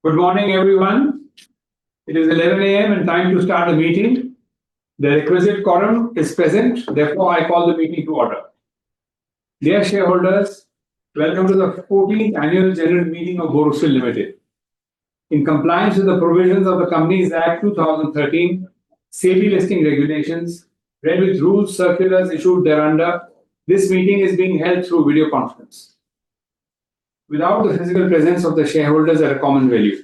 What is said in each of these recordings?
Good morning, everyone. It is 11 a.m. and time to start the meeting. The requisite quorum is present, therefore, I call the meeting to order. Dear shareholders, welcome to the 14th Annual General Meeting of Borosil Limited. In compliance with the provisions of the Companies Act 2013, SEBI listing regulations, read with rules, circulars issued thereunder, this meeting is being held through video conference, without the physical presence of the shareholders at a common venue.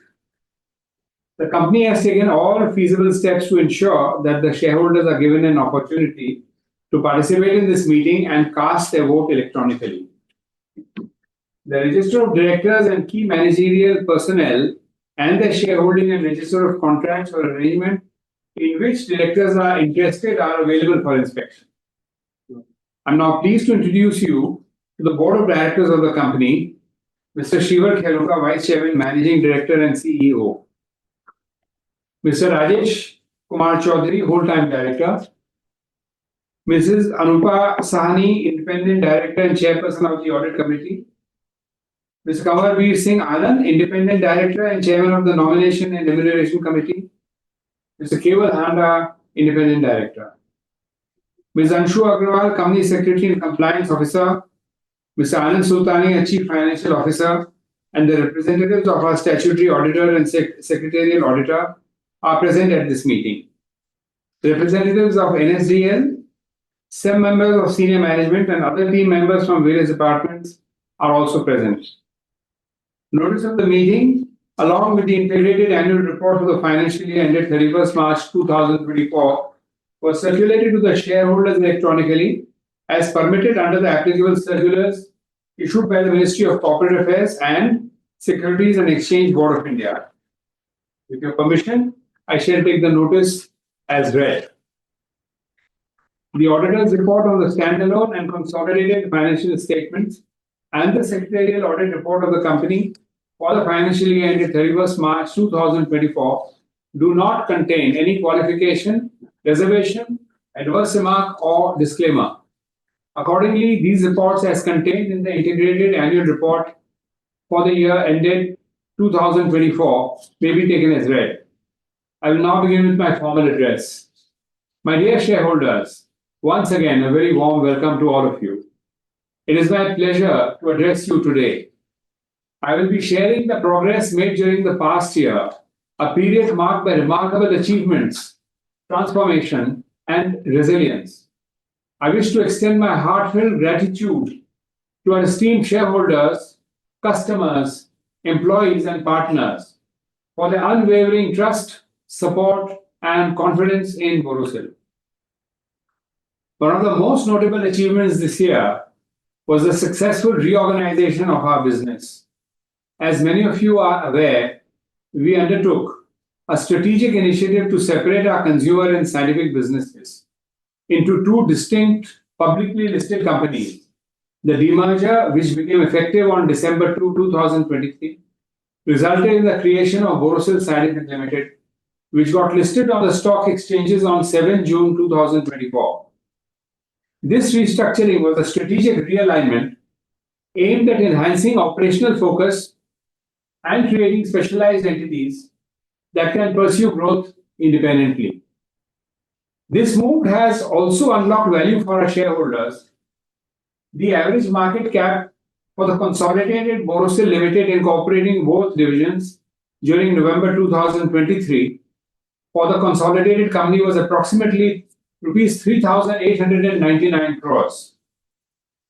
The company has taken all feasible steps to ensure that the shareholders are given an opportunity to participate in this meeting and cast their vote electronically. The register of directors and key managerial personnel and the shareholding and register of contracts or arrangement in which directors are interested are available for inspection. I'm now pleased to introduce you to the Board of Directors of the company, Mr. Shrivar Kheruka, Vice Chairman, Managing Director and CEO. Mr. Rajesh Kumar Chaudhary, Whole-Time Director. Mrs. Anupa Sahani, Independent Director and Chairperson of the Audit Committee. Mr. Kanwarveer Singh Anand, Independent Director and Chairman of the Nomination and Remuneration Committee. Mr. Keval Handa, Independent Director. Ms. Anshu Agrawal, Company Secretary and Compliance Officer. Mr. Anand Sultani, Chief Financial Officer, and the representatives of our statutory auditor and secretarial auditor are present at this meeting. The representatives of NSDL, some members of senior management, and other team members from various departments are also present. Notice of the meeting, along with the integrated annual report for the financial year ended 31st March 2024, was circulated to the shareholders electronically as permitted under the applicable circulars issued by the Ministry of Corporate Affairs and Securities and Exchange Board of India. With your permission, I shall take the notice as read. The auditor's report on the standalone and consolidated financial statements and the secretarial audit report of the company for the financial year ended 31st March 2024 do not contain any qualification, reservation, adverse remark, or disclaimer. Accordingly, these reports as contained in the integrated annual report for the year ended 2024 may be taken as read. I will now begin with my formal address. My dear shareholders, once again, a very warm welcome to all of you. It is my pleasure to address you today. I will be sharing the progress made during the past year, a period marked by remarkable achievements, transformation, and resilience. I wish to extend my heartfelt gratitude to our esteemed shareholders, customers, employees, and partners for their unwavering trust, support, and confidence in Borosil. One of the most notable achievements this year was the successful reorganization of our business. As many of you are aware, we undertook a strategic initiative to separate our consumer and scientific businesses into two distinct publicly listed companies. The demerger, which became effective on December 2, 2023, resulted in the creation of Borosil Scientific Limited, which got listed on the stock exchanges on 7 June 2024. This restructuring was a strategic realignment aimed at enhancing operational focus and creating specialized entities that can pursue growth independently. This move has also unlocked value for our shareholders. The average market cap for the consolidated Borosil Limited, incorporating both divisions during November 2023, for the consolidated company was approximately rupees 3,899 crores.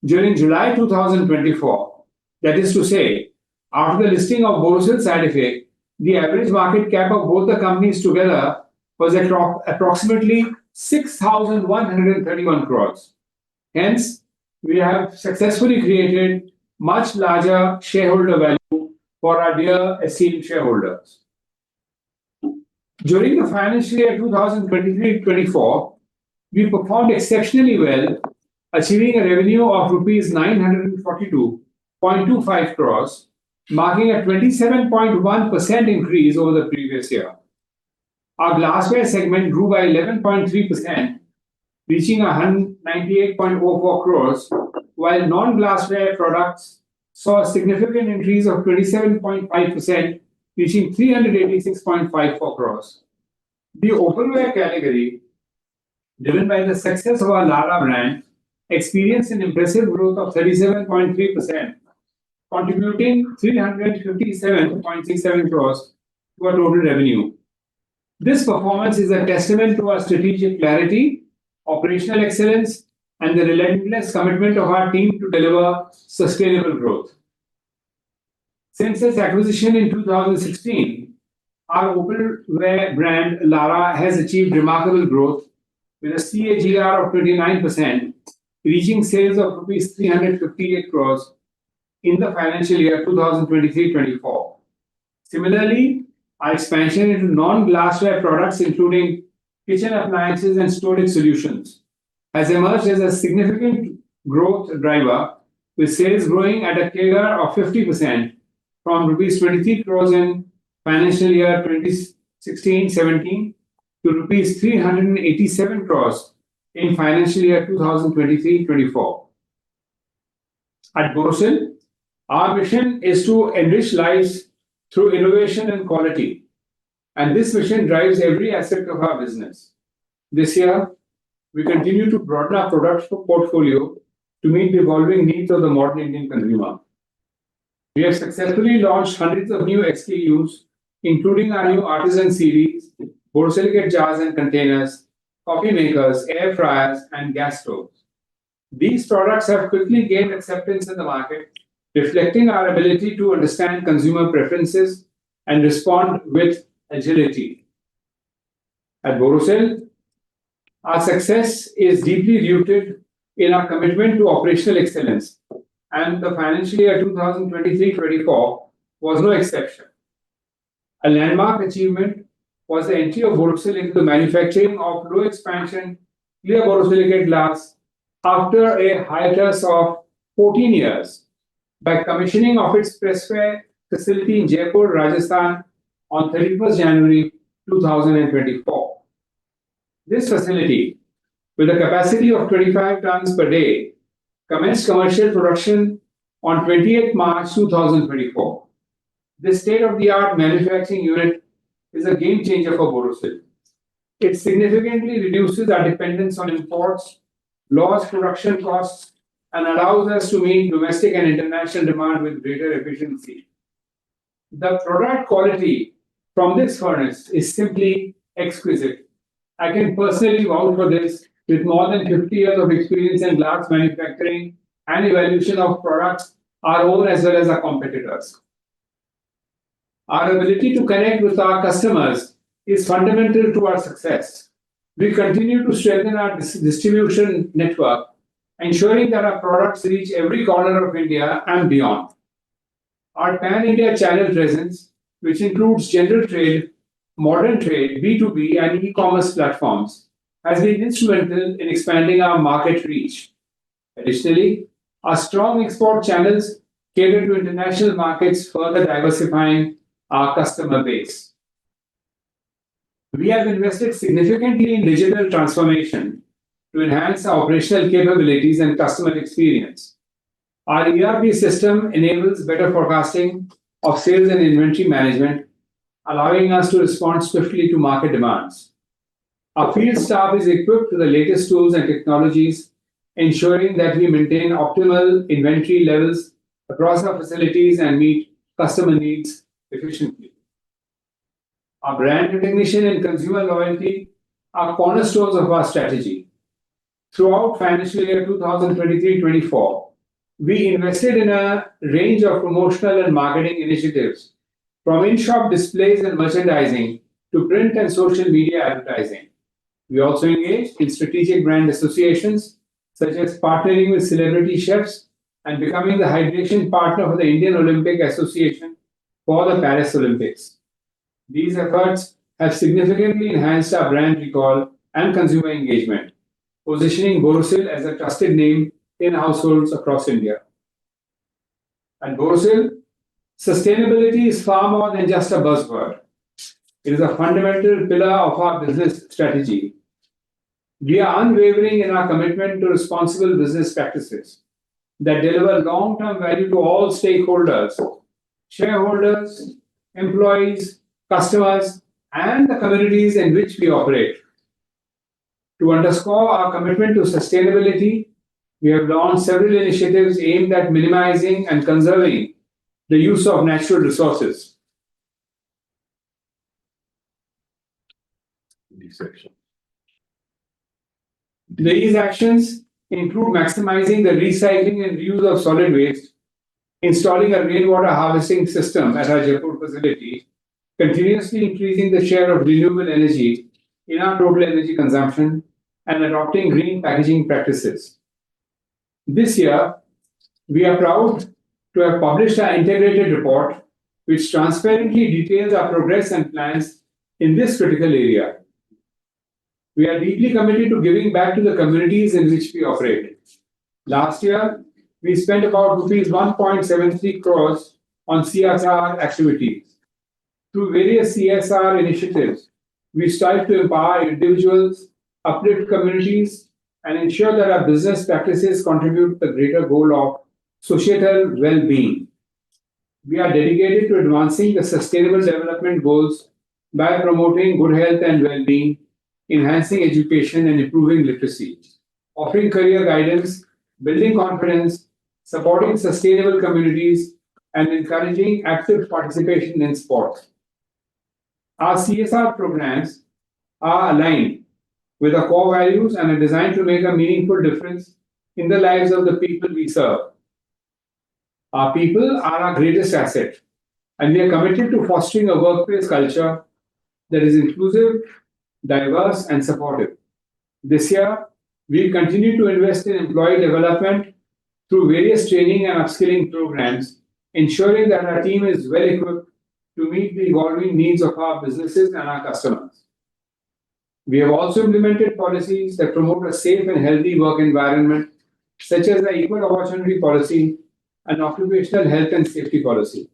During July 2024, that is to say, after the listing of Borosil Scientific, the average market cap of both the companies together was approximately 6,131 crores. Hence, we have successfully created much larger shareholder value for our dear esteemed shareholders. During the financial year 2023-24, we performed exceptionally well, achieving a revenue of rupees 942.25 crores, marking a 27.1% increase over the previous year. Our glassware segment grew by 11.3%, reaching 198.04 crores, while non-glassware products saw a significant increase of 27.5%, reaching 386.54 crores. The opalware category, driven by the success of our Lara brand, experienced an impressive growth of 37.3%, contributing 357.67 crores to our total revenue. This performance is a testament to our strategic clarity, operational excellence, and the relentless commitment of our team to deliver sustainable growth. Since its acquisition in 2016, our opalware brand Lara has achieved remarkable growth with a CAGR of 29%, reaching sales of rupees 358 crores in the financial year 2023-24. Similarly, our expansion into non-glassware products, including kitchen appliances and storage solutions, has emerged as a significant growth driver, with sales growing at a CAGR of 50% from rupees 23 crores in financial year 2016-17 to rupees 387 crores in financial year 2023-24. At Borosil, our mission is to enrich lives through innovation and quality, and this mission drives every aspect of our business. This year, we continue to broaden our product portfolio to meet the evolving needs of the modern Indian consumer. We have successfully launched hundreds of new SKUs, including our new artisan series, borosilicate jars and containers, coffee makers, air fryers, and gas stoves. These products have quickly gained acceptance in the market, reflecting our ability to understand consumer preferences and respond with agility. At Borosil, our success is deeply rooted in our commitment to operational excellence, and the financial year 2023-24 was no exception. A landmark achievement was the entry of Borosil into the manufacturing of low-expansion clear borosilicate glass after a hiatus of 14 years by commissioning of its pressware facility in Jaipur, Rajasthan on 31st January 2024. This facility, with a capacity of 25 tons per day, commenced commercial production on 28 March 2024. This state-of-the-art manufacturing unit is a game changer for Borosil. It significantly reduces our dependence on imports, lowers production costs, and allows us to meet domestic and international demand with greater efficiency. The product quality from this furnace is simply exquisite. I can personally vouch for this with more than 50 years of experience in glass manufacturing and evaluation of products, our own as well as our competitors. Our ability to connect with our customers is fundamental to our success. We continue to strengthen our distribution network, ensuring that our products reach every corner of India and beyond. Our pan-India channel presence, which includes general trade, modern trade, B2B, and e-commerce platforms, has been instrumental in expanding our market reach. Additionally, our strong export channels cater to international markets, further diversifying our customer base. We have invested significantly in digital transformation to enhance our operational capabilities and customer experience. Our ERP system enables better forecasting of sales and inventory management, allowing us to respond swiftly to market demands. Our field staff is equipped with the latest tools and technologies, ensuring that we maintain optimal inventory levels across our facilities and meet customer needs efficiently. Our brand recognition and consumer loyalty are cornerstones of our strategy. Throughout financial year 2023-24, we invested in a range of promotional and marketing initiatives, from in-shop displays and merchandising to print and social media advertising. We also engaged in strategic brand associations, such as partnering with celebrity chefs and becoming the hydration partner for the Indian Olympic Association for the Paris Olympics. These efforts have significantly enhanced our brand recall and consumer engagement, positioning Borosil as a trusted name in households across India. At Borosil, sustainability is far more than just a buzzword. It is a fundamental pillar of our business strategy. We are unwavering in our commitment to responsible business practices that deliver long-term value to all stakeholders, shareholders, employees, customers, and the communities in which we operate. To underscore our commitment to sustainability, we have launched several initiatives aimed at minimizing and conserving the use of natural resources. These actions include maximizing the recycling and reuse of solid waste, installing a rainwater harvesting system at our Jaipur facility, continuously increasing the share of renewable energy in our total energy consumption, and adopting green packaging practices. This year, we are proud to have published our integrated report, which transparently details our progress and plans in this critical area. We are deeply committed to giving back to the communities in which we operate. Last year, we spent about rupees 1.73 crores on CSR activities. Through various CSR initiatives, we strive to empower individuals, uplift communities, and ensure that our business practices contribute to the greater goal of societal well-being. We are dedicated to advancing the sustainable development goals by promoting good health and well-being, enhancing education and improving literacy, offering career guidance, building confidence, supporting sustainable communities, and encouraging active participation in sports. Our CSR programs are aligned with our core values and are designed to make a meaningful difference in the lives of the people we serve. Our people are our greatest asset, and we are committed to fostering a workplace culture that is inclusive, diverse, and supportive. This year, we continue to invest in employee development through various training and upskilling programs, ensuring that our team is well equipped to meet the evolving needs of our businesses and our customers. We have also implemented policies that promote a safe and healthy work environment, such as the Equal Opportunity Policy and Occupational Health and Safety Policy.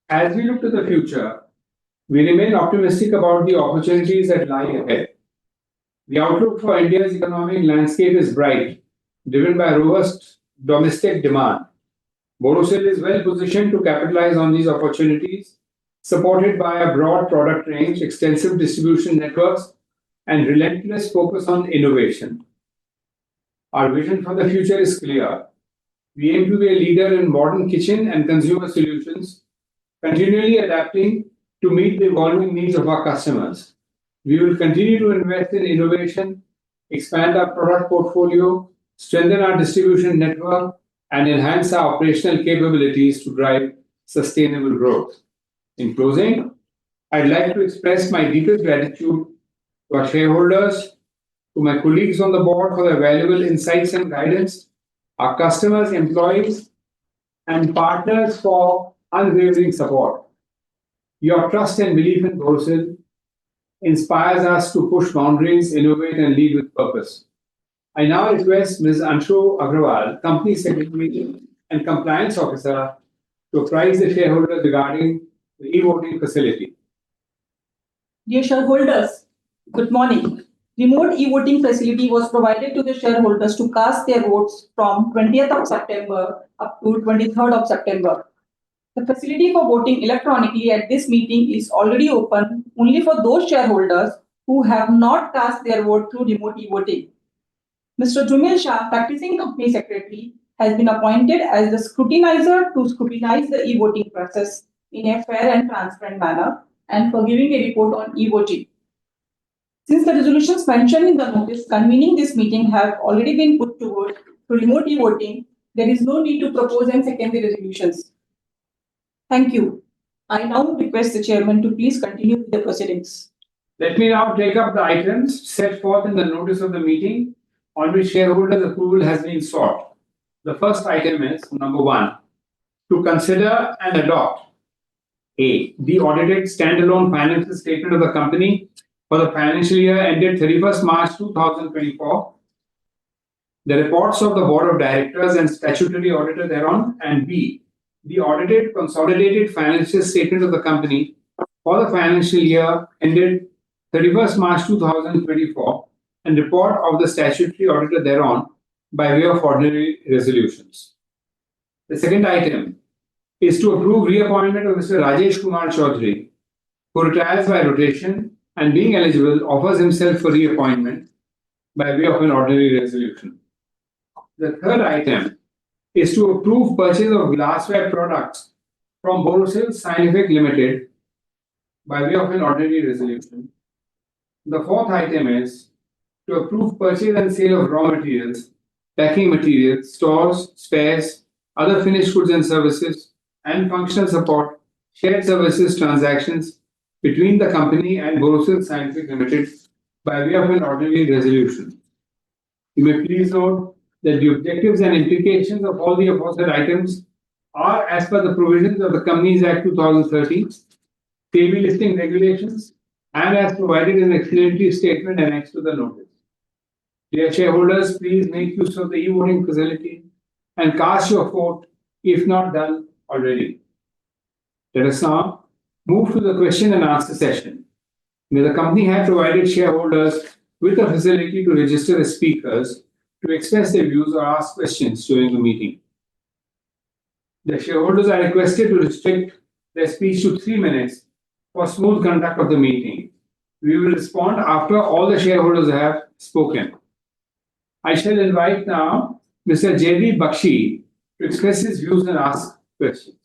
As we look to the future, we remain optimistic about the opportunities that lie ahead. The outlook for India's economic landscape is bright, driven by robust domestic demand. Borosil is well positioned to capitalize on these opportunities, supported by a broad product range, extensive distribution networks, and relentless focus on innovation. Our vision for the future is clear. We aim to be a leader in modern kitchen and consumer solutions, continually adapting to meet the evolving needs of our customers. We will continue to invest in innovation, expand our product portfolio, strengthen our distribution network, and enhance our operational capabilities to drive sustainable growth. In closing, I'd like to express my deepest gratitude to our shareholders, to my colleagues on the board for their valuable insights and guidance, our customers, employees, and partners for unwavering support. Your trust and belief in Borosil inspires us to push boundaries, innovate, and lead with purpose. I now request Ms. Anshu Agrawal, Company Secretary and Compliance Officer, to apprise the shareholders regarding the e-voting facility. Dear shareholders, good morning. Remote e-voting facility was provided to the shareholders to cast their votes from 20th of September up to 23rd of September. The facility for voting electronically at this meeting is already open only for those shareholders who have not cast their vote through remote e-voting. Mr. Jumil Shah, Practicing Company Secretary, has been appointed as the scrutinizer to scrutinize the e-voting process in a fair and transparent manner and for giving a report on e-voting. Since the resolutions mentioned in the notice convening this meeting have already been put to vote through remote e-voting, there is no need to propose and second the resolutions. Thank you. I now request the chairman to please continue with the proceedings. Let me now take up the items set forth in the notice of the meeting on which shareholders' approval has been sought. The first item is number 1, to consider and adopt A, the audited standalone financial statement of the company for the financial year ended 31st March 2024, the reports of the Board of Directors and statutory auditor thereon, and B, the audited consolidated financial statement of the company for the financial year ended 31st March 2024 and report of the statutory auditor thereon by way of ordinary resolutions. The second item is to approve reappointment of Mr. Rajesh Kumar Chaudhary, who retires by rotation and being eligible offers himself for reappointment by way of an ordinary resolution. The third item is to approve purchase of glassware products from Borosil Scientific Limited by way of an ordinary resolution. The fourth item is to approve purchase and sale of raw materials, packing materials, stores, spares, other finished goods and services, and functional support, shared services transactions between the company and Borosil Scientific Limited by way of an ordinary resolution. You may please note that the objectives and implications of all the aforesaid items are as per the provisions of the Companies Act 2013, SEBI listing regulations, and as provided in the explanatory statement annexed to the notice. Dear shareholders, please make use of the e-voting facility and cast your vote if not done already. Let us now move to the question and answer session. May the company have provided shareholders with a facility to register as speakers to express their views or ask questions during the meeting. The shareholders are requested to restrict their speech to 3 minutes for smooth conduct of the meeting. We will respond after all the shareholders have spoken. I shall invite now Mr. Jaideep Bakshi to express his views and ask questions.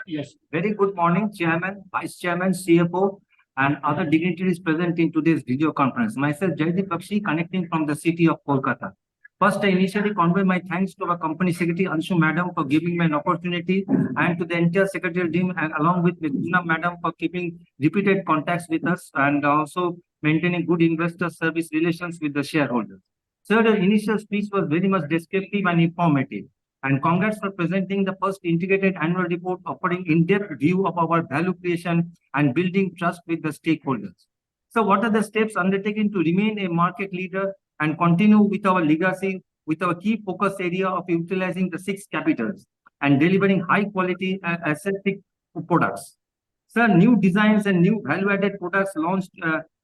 Yes, very good morning, Chairman, Vice Chairman, CFO, and other dignitaries present in today's video conference. Myself, Jaideep Bakshi, connecting from the city of Kolkata. First, I initially convey my thanks to our Company Secretary, Anshu Madam, for giving me an opportunity, and to the entire Secretary team, and along with Mithuna Madam, for keeping repeated contacts with us, and also maintaining good investor service relations with the shareholders. Sir, the initial speech was very much descriptive and informative. And congrats for presenting the first integrated annual report offering in-depth view of our value creation and building trust with the stakeholders. So what are the steps undertaken to remain a market leader and continue with our legacy with our key focus area of utilizing the 6 capitals and delivering high quality and aesthetic products? Sir, new designs and new value-added products launched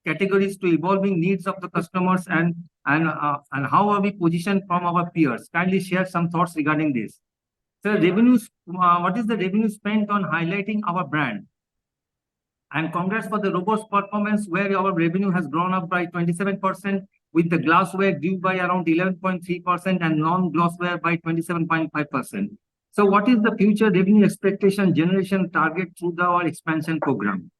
categories to evolving needs of the customers, and how are we positioned from our peers? Kindly share some thoughts regarding this. Sir, revenues, what is the revenue spent on highlighting our brand? And congrats for the robust performance where our revenue has grown up by 27%, with the glassware grew by around 11.3% and non-glassware by 27.5%. So what is the future revenue expectation generation target through our expansion program?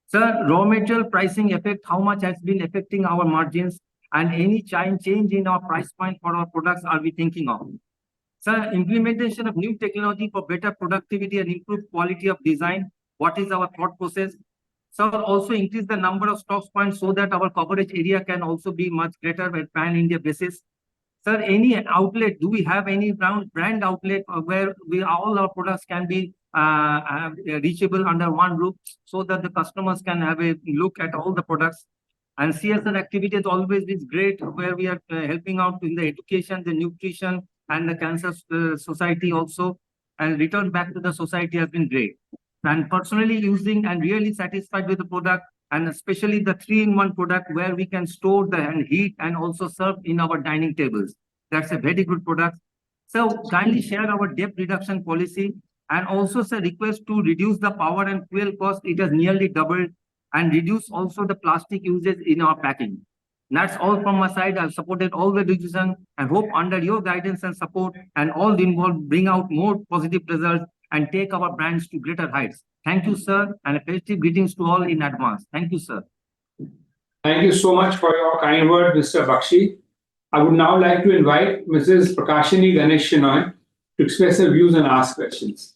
Sir, raw material pricing effect, how much has been affecting our margins, and any change in our price point for our products are we thinking of? Sir, implementation of new technology for better productivity and improved quality of design, what is our thought process? Sir, also increase the number of stocks points so that our coverage area can also be much greater at pan-India basis. Sir, any outlet, do we have any brand outlet where all our products can be reachable under one roof so that the customers can have a look at all the products? And CSR activity has always been great, where we are helping out in the education, the nutrition, and the cancer society also, and return back to the society has been great. And personally using and really satisfied with the product, and especially the 3-in-1 product where we can store and heat and also serve in our dining tables. That's a very good product. So kindly share our debt reduction policy, and also sir, request to reduce the power and fuel cost. It has nearly doubled, and reduce also the plastic usage in our packing. That's all from my side. I've supported all the decisions and hope under your guidance and support and all involved bring out more positive results and take our brands to greater heights. Thank you, sir, and a festive greetings to all in advance. Thank you, sir. Thank you so much for your kind word, Mr. Bakshi. I would now like to invite Mrs. Prakashini Ganesh Shenoy to express her views and ask questions.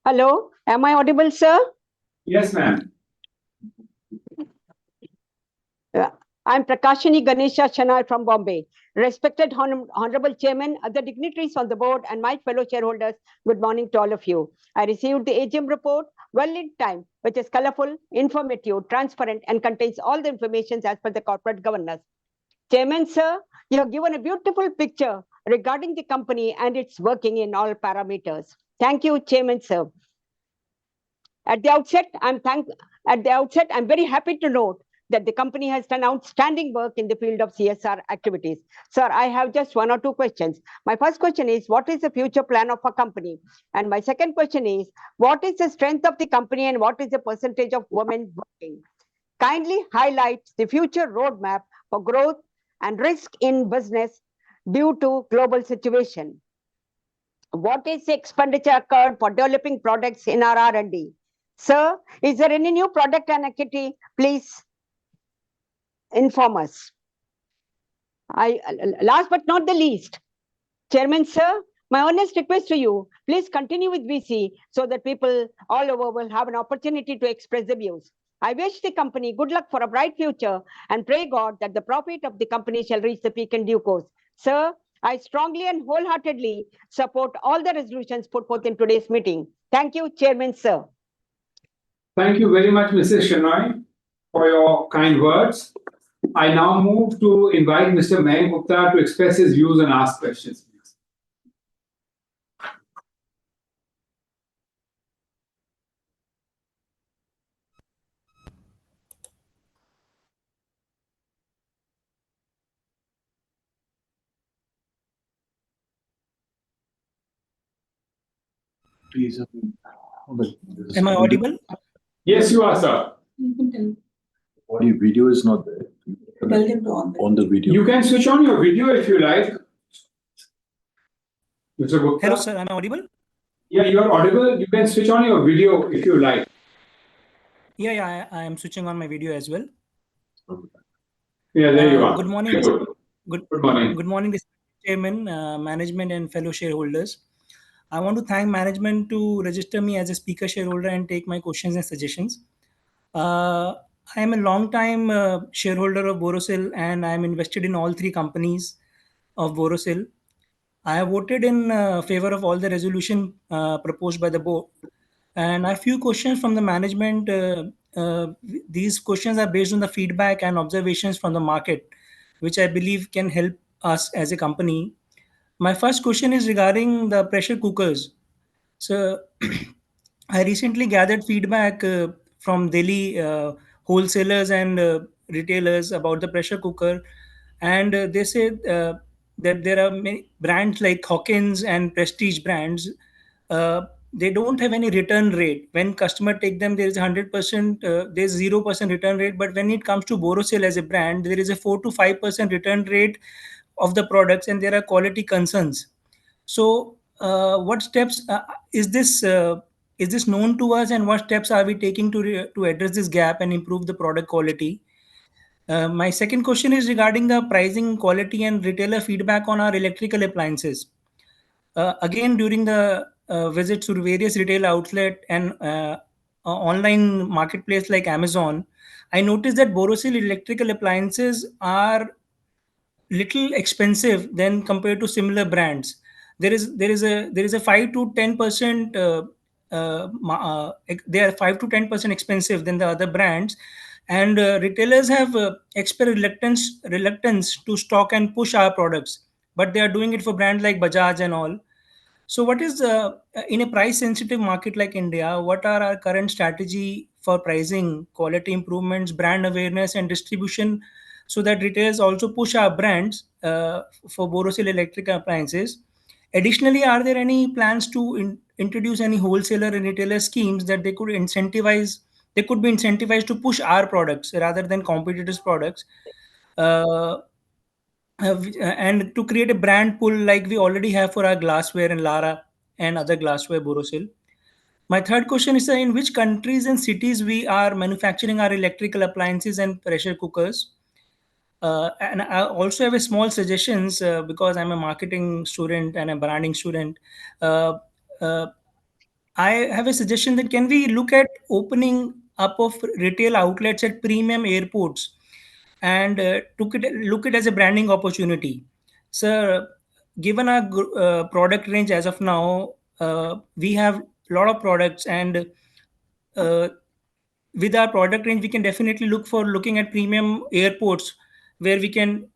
Hello, am I audible, sir? Yes, ma'am. I'm Prakashini Ganesha Shenoy from Bombay. Respected Honorable Chairman, other dignitaries on the board, and my fellow shareholders, good morning to all of you. I received the AGM report well in time, which is colorful, informative, transparent, and contains all the information as per the corporate governance. Chairman, sir, you have given a beautiful picture regarding the company and its working in all parameters. Thank you, Chairman, sir. At the outset, I'm very happy to note that the company has done outstanding work in the field of CSR activities. Sir, I have just one or two questions. My first question is, what is the future plan of a company? And my second question is, what is the strength of the company and what is the percentage of women working? Kindly highlight the future roadmap for growth and risk in business due to global situation. What is the expenditure occurred for developing products in our R&D? Sir, is there any new product and activity? Please inform us. Last but not the least, Chairman Sir, my honest request to you, please continue with VC so that people all over will have an opportunity to express their views. I wish the company good luck for a bright future and pray God that the profit of the company shall reach the peak in due course. Sir, I strongly and wholeheartedly support all the resolutions put forth in today's meeting. Thank you, Chairman Sir. Thank you very much, Mrs. Shenoy, for your kind words. I now move to invite Mr. Mayank Gupta to express his views and ask questions. Please. Am I audible? Yes, you are, sir. You can tell, Audio video is not there tell them to on. on the video. You can switch on your video if you like. Mr. Gupta. Hello, sir. Am I audible? Yeah, you are audible. You can switch on your video if you like. Yeah, I am switching on my video as well. Yeah, there you are. Good morning. Good morning. Good morning, Mr. Chairman, management, and fellow shareholders. I want to thank management to register me as a speaker shareholder and take my questions and suggestions. I am a long-time shareholder of Borosil and I am invested in all three companies of Borosil. I have voted in favor of all the resolution proposed by the board. And I have few questions from the management. These questions are based on the feedback and observations from the market, which I believe can help us as a company. My first question is regarding the pressure cookers. So I recently gathered feedback from Delhi wholesalers and retailers about the pressure cooker, and they said that there are many brands like Hawkins and Prestige brands. They don't have any return rate. When customer take them, there is 100%, there's 0% return rate. But when it comes to Borosil as a brand, there is a 4 to 5% return rate of the products, and there are quality concerns. So, what steps is this known to us, and what steps are we taking to address this gap and improve the product quality? My second question is regarding the pricing, quality, and retailer feedback on our electrical appliances. Again, during the visits to various retail outlet and online marketplace like Amazon, I noticed that Borosil electrical appliances are little expensive than compared to similar brands. There is a 5 to 10% they are 5 to 10% expensive than the other brands, and retailers have expressed reluctance to stock and push our products, but they are doing it for brands like Bajaj and all. So, what is in a price-sensitive market like India? What are our current strategy for pricing, quality improvements, brand awareness, and distribution, so that retailers also push our brands for Borosil electric appliances? Additionally, are there any plans to introduce any wholesaler and retailer schemes that they could incentivize? They could be incentivized to push our products rather than competitors' products. Uh, and to create a brand pull like we already have for our glassware and Lara and other glassware Borosil. My third question is in which countries and cities we are manufacturing our electrical appliances and pressure cookers. And I also have a small suggestions because I'm a marketing student and a branding student. Uh, uh, I have a suggestion that can we look at opening up of retail outlets at premium airports and look it as a branding opportunity. So, given our product range as of now, we have a lot of products, and uh, with our product range, we can definitely look for looking at premium airports where we can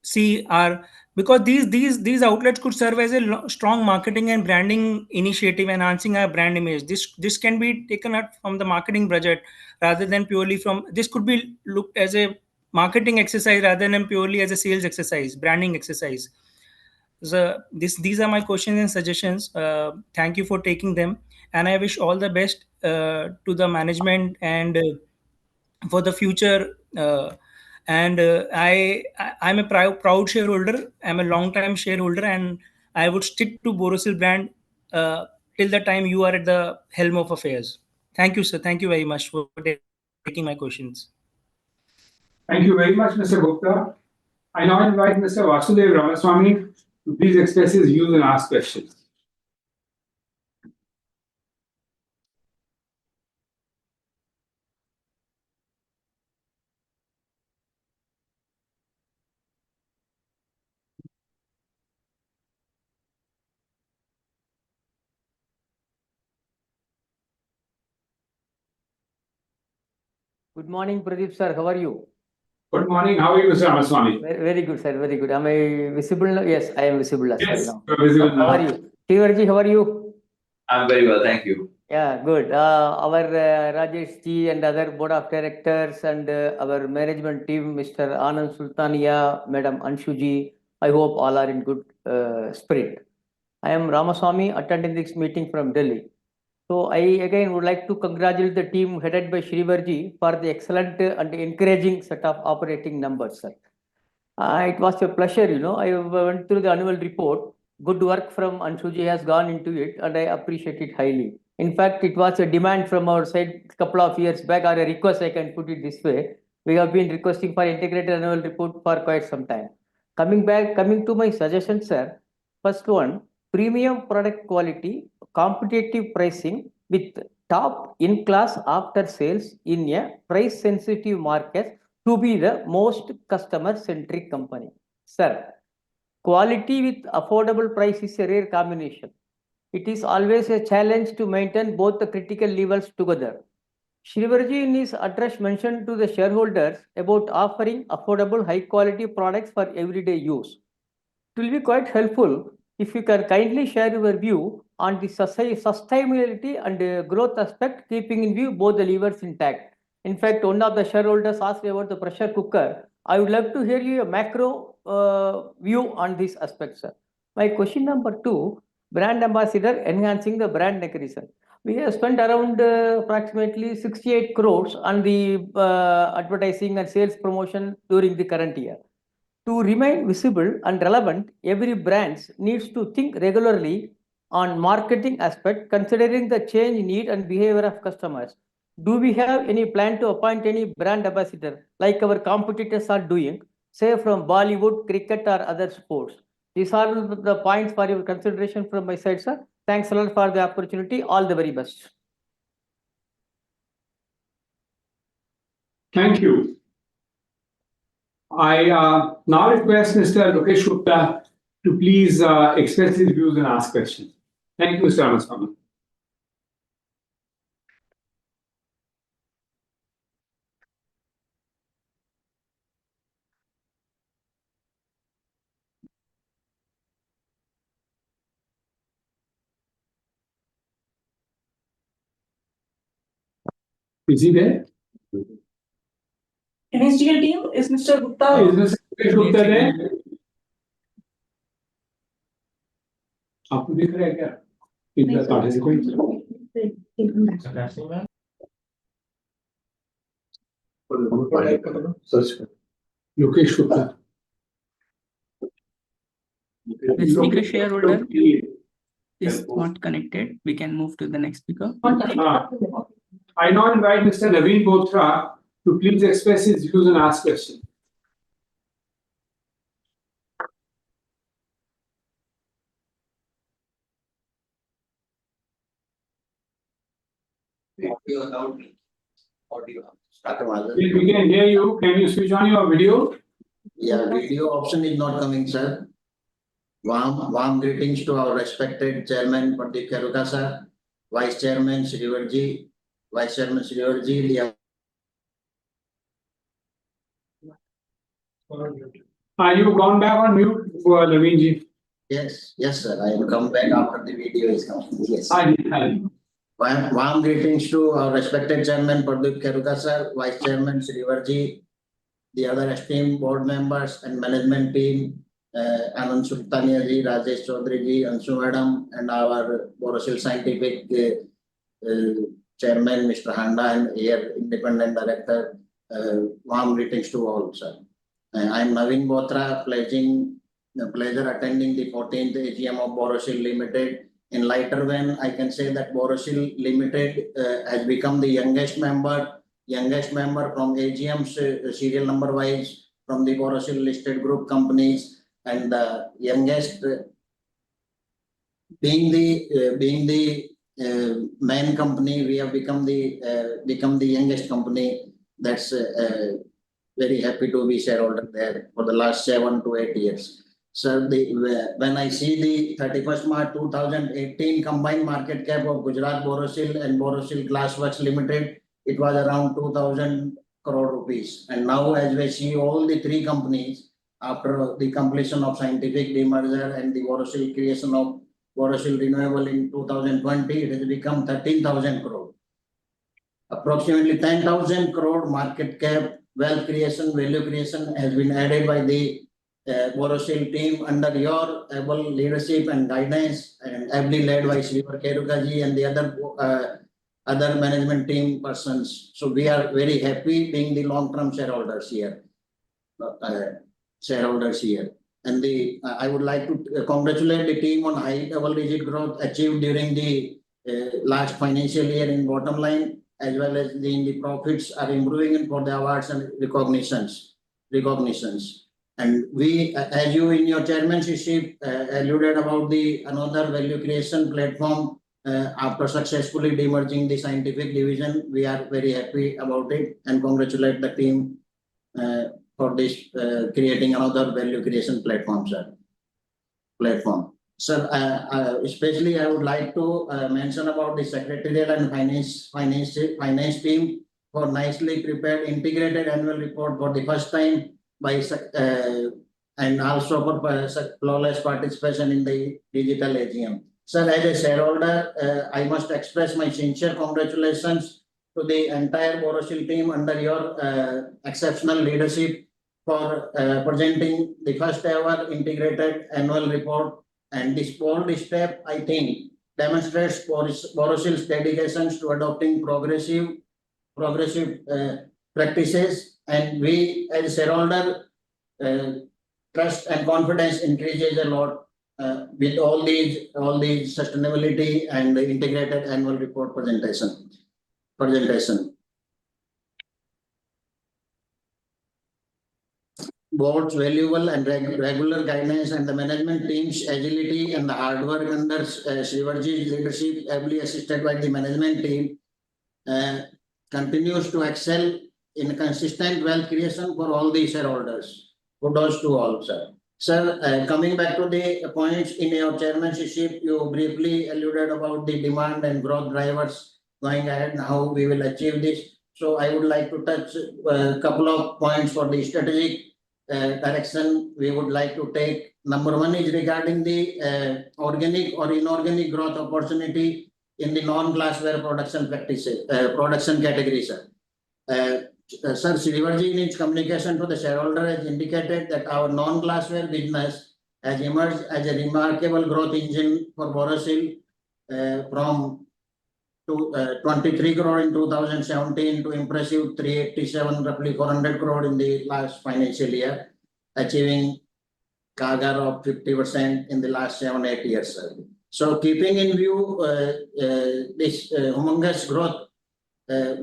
see our, because these outlets could serve as a strong marketing and branding initiative, enhancing our brand image. This can be taken out from the marketing budget rather than purely from, this could be looked as a marketing exercise rather than purely as a sales exercise, branding exercise. So these are my questions and suggestions. Thank you for taking them, and I wish all the best to the management and for the future. And I'm a proud shareholder. I'm a long time shareholder, and I would stick to Borosil brand till the time you are at the helm of affairs. Thank you, sir. Thank you very much for taking my questions. Thank you very much, Mr. Gupta. I now invite Mr. Vasudev Ramaswamy to please express his views and ask questions. Good morning, Pradeep sir. How are you? Good morning. How are you, Mr. Ramaswamy? Very good, sir. Very good. Am I visible now? Yes, I am visible as Yes, well now. you're visible How now. are you? Shivarji, how are you? I'm very well, thank you. Yeah, good. Our Rajesh ji and other board of directors and our management team, Mr. Anand Sultania, Madam Anshu ji, I hope all are in good spirit. I am Ramaswamy attending this meeting from Delhi. So I again would like to congratulate the team headed by Shrivarji for the excellent and encouraging set of operating numbers, sir. It was a pleasure, I went through the annual report. Good work from Anshuji has gone into it, and I appreciate it highly. In fact, it was a demand from our side a couple of years back, or a request, I can put it this way. We have been requesting for integrated annual report for quite some time. Coming to my suggestion, sir. First one, premium product quality, competitive pricing with top in-class after sales in a price-sensitive market to be the most customer-centric company. Sir, quality with affordable price is a rare combination. It is always a challenge to maintain both the critical levels together. Shrivarji in his address mentioned to the shareholders about offering affordable high-quality products for everyday use. It will be quite helpful if you can kindly share your view on the sustainability and growth aspect, keeping in view both the levers intact. In fact, one of the shareholders asked about the pressure cooker. I would love to hear your macro view on this aspect, sir. My question number 2, brand ambassador enhancing the brand recognition. We have spent around approximately 68 crores on the advertising and sales promotion during the current year. To remain visible and relevant, every brand needs to think regularly on marketing aspect, considering the change in need and behavior of customers. Do we have any plan to appoint any brand ambassador like our competitors are doing, say from Bollywood, cricket, or other sports? These are the points for your consideration from my side, sir. Thanks a lot for the opportunity. All the very best. Thank you. I now request Mr. Lokesh Gupta to please express his views and ask questions. Thank you, Mr. Ramaswamy. Is he there? NSDL team, is Mr. Gupta? Is Mr. Lokesh Gupta there? आपको दिख रहा है क्या? Is the participant? Search kar. Lokesh Gupta. The speaker shareholder is not connected. We can move to the next speaker. I now invite Mr. Naveen Bothra to please express his views and ask questions. We can hear you. Can you switch on your video? Yeah, video option is not coming, sir. Warm greetings to our respected Chairman Pradeep Kheruka, sir, Vice Chairman Shrivarji, Vice Chairman Shrivarji, You've gone back on mute, Naveen ji. Yes, yes, sir. I will come back after the video is complete. Yes. Hi. Warm greetings to our respected chairman Pradeep Kheruka sir, vice chairman Srivarji, the other esteemed board members and management team, Anand Sultania ji, Rajesh Chaudhary ji, Anshu madam, and our Borosil scientific chairman Mr. Handa and here independent director. Warm greetings to all, sir. I am Naveen Botra, pledging the pleasure attending the 14th AGM of Borosil Limited. In lighter vein, I can say that Borosil Limited has become the youngest member from AGM's serial number wise from the Borosil listed group companies, and the youngest being the main company, we have become the youngest company. That's very happy to be shareholder there for the last 7 to 8 years. Sir, when I see the 31st March 2018 combined market cap of Gujarat Borosil and Borosil Glassworks Limited, it was around 2,000 crore rupees. And now as we see all the three companies, after the completion of scientific demerger and the Borosil creation of Borosil Renewable in 2020, it has become 13,000 crore. Approximately 10,000 crore market cap, wealth creation, value creation has been added by the Borosil team under your able leadership and guidance, and ably led by Srivar Kheruka ji and the other management team persons. So we are very happy being the long-term shareholders here. And I would like to congratulate the team on high double-digit growth achieved during the last financial year in bottom line, as well as the profits are improving for the awards and recognitions. And we, as you in your chairmanship alluded about the another value creation platform after successfully demerging the scientific division, we are very happy about it and congratulate the team for this creating another value creation platform, sir. Sir, especially I would like to mention about the secretarial and finance team for nicely prepared integrated annual report for the first time by and also for flawless participation in the digital AGM. Sir, as a shareholder, I must express my sincere congratulations to the entire Borosil team under your exceptional leadership for presenting the first ever integrated annual report. And this bold step, I think, demonstrates Borosil's dedications to adopting progressive practices, and we as a shareholder trust and confidence increases a lot with all these sustainability and the integrated annual report presentation. Board's valuable and regular guidance and the management team's agility and the hard work under Srivarji's leadership, ably assisted by the management team, continues to excel in consistent wealth creation for all the shareholders. Kudos to all, sir. Sir, coming back to the points in your chairmanship, you briefly alluded about the demand and growth drivers going ahead and how we will achieve this. So I would like to touch a couple of points for the strategic direction we would like to take. Number one is regarding the organic or inorganic growth opportunity in the non-glassware production category, sir. Sir, Srivarji in its communication to the shareholder has indicated that our non-glassware business has emerged as a remarkable growth engine for Borosil from 23 crore in 2017 to impressive 387, roughly 400 crore in the last financial year, achieving CAGR of 50% in the last 7-8 years, sir. So keeping in view this humongous growth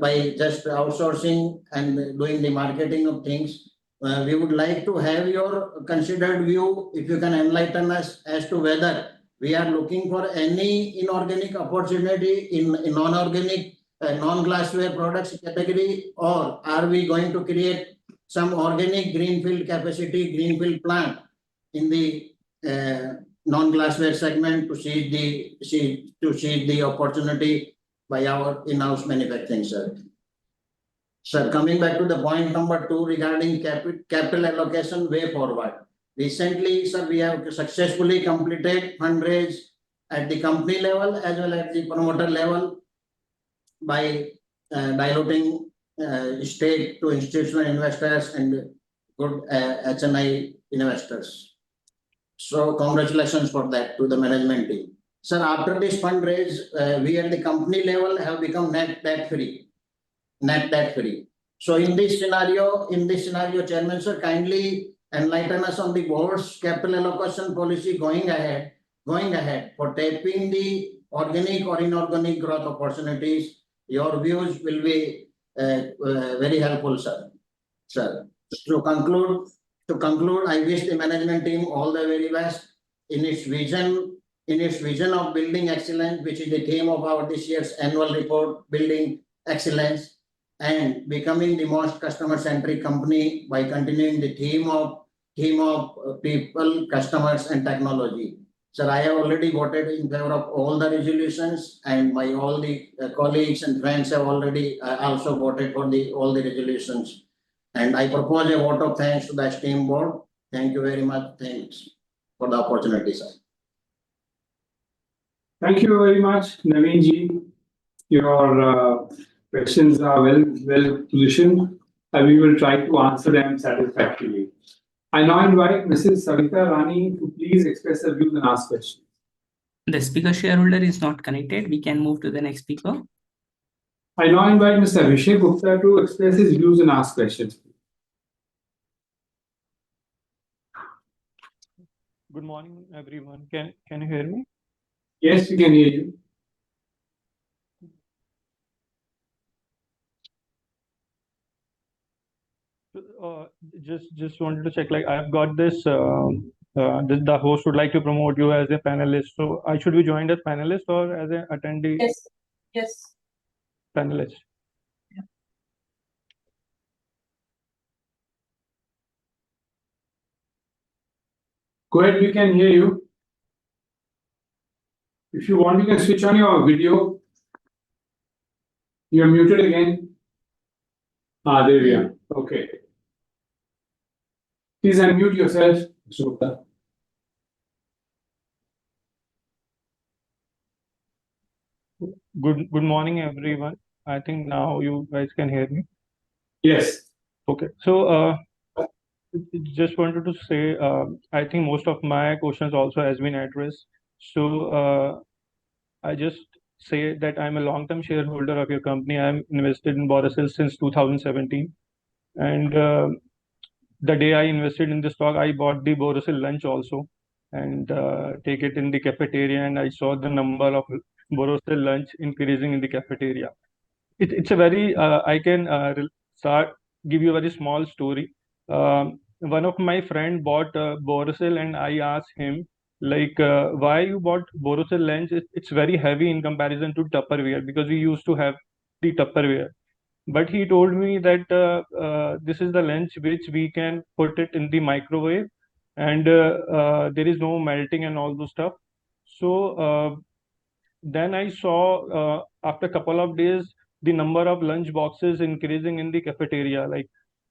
by just outsourcing and doing the marketing of things, we would like to have your considered view, if you can enlighten us as to whether we are looking for any inorganic opportunity in non-organic, non-glassware products category, or are we going to create some organic greenfield capacity, greenfield plant in the non-glassware segment to seize the opportunity by our in-house manufacturing, sir. Sir, coming back to the point number 2 regarding capital allocation way forward. Recently, sir, we have successfully completed fundraise at the company level as well as the promoter level by diluting state to institutional investors and good HNI investors. So congratulations for that to the management team. Sir, after this fundraise, we at the company level have become net debt free. So in this scenario, Chairman sir, kindly enlighten us on the board's capital allocation policy going ahead for tapping the organic or inorganic growth opportunities. Your views will be very helpful, sir. Sir, to conclude, I wish the management team all the very best in its vision of building excellence, which is the theme of our this year's annual report, building excellence, and becoming the most customer-centric company by continuing the theme of people, customers, and technology. Sir, I have already voted in favor of all the resolutions, and all the colleagues and friends have already also voted for all the resolutions. And I propose a vote of thanks to the esteemed board. Thank you very much. Thanks for the opportunity, sir. Thank you very much, Naveen ji. Your questions are well positioned, and we will try to answer them satisfactorily. I now invite Mrs. Savita Rani to please express her views and ask questions. The speaker shareholder is not connected. We can move to the next speaker. I now invite Mr. Abhishek Gupta to express his views and ask questions. Good morning, everyone. Can you hear me? Yes, we can hear you. Just wanted to check. Like, I've got this. The host would like to promote you as a panelist. So I should be joined as panelist or as an attendee? Yes. Yes. Panelist. Go ahead, we can hear you. If you want, you can switch on your video. You're muted again. There we are. Okay. Please unmute yourself, Mr. Gupta. Good morning, everyone. I think now you guys can hear me. Yes. Okay. So just wanted to say, I think most of my questions also has been addressed. So I just say that I'm a long-term shareholder of your company. I'm invested in Borosil since 2017, and the day I invested in the stock, I bought the Borosil lunch also, and take it in the cafeteria, and I saw the number of Borosil lunch increasing in the cafeteria. It's a very I can give you a very small story. One of my friend bought Borosil, and I asked him, like, why you bought Borosil lunch? It's very heavy in comparison to Tupperware, because we used to have the Tupperware. But he told me that this is the lunch which we can put it in the microwave, and there is no melting and all those stuff. So then I saw after a couple of days the number of lunch boxes increasing in the cafeteria. Like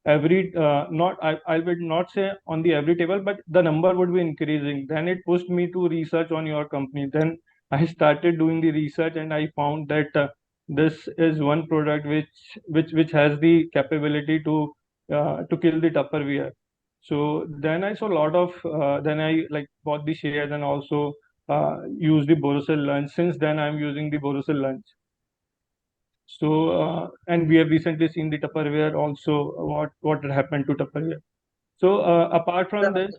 every I would not say on the every table, but the number would be increasing. Then it pushed me to research on your company. Then I started doing the research, and I found that this is one product which has the capability to kill the Tupperware. So then I saw a lot of then I like bought the shares and also use the Borosil lunch. Since then, I'm using the Borosil lunch. So and we have recently seen the Tupperware also. What had happened to Tupperware? So apart from this,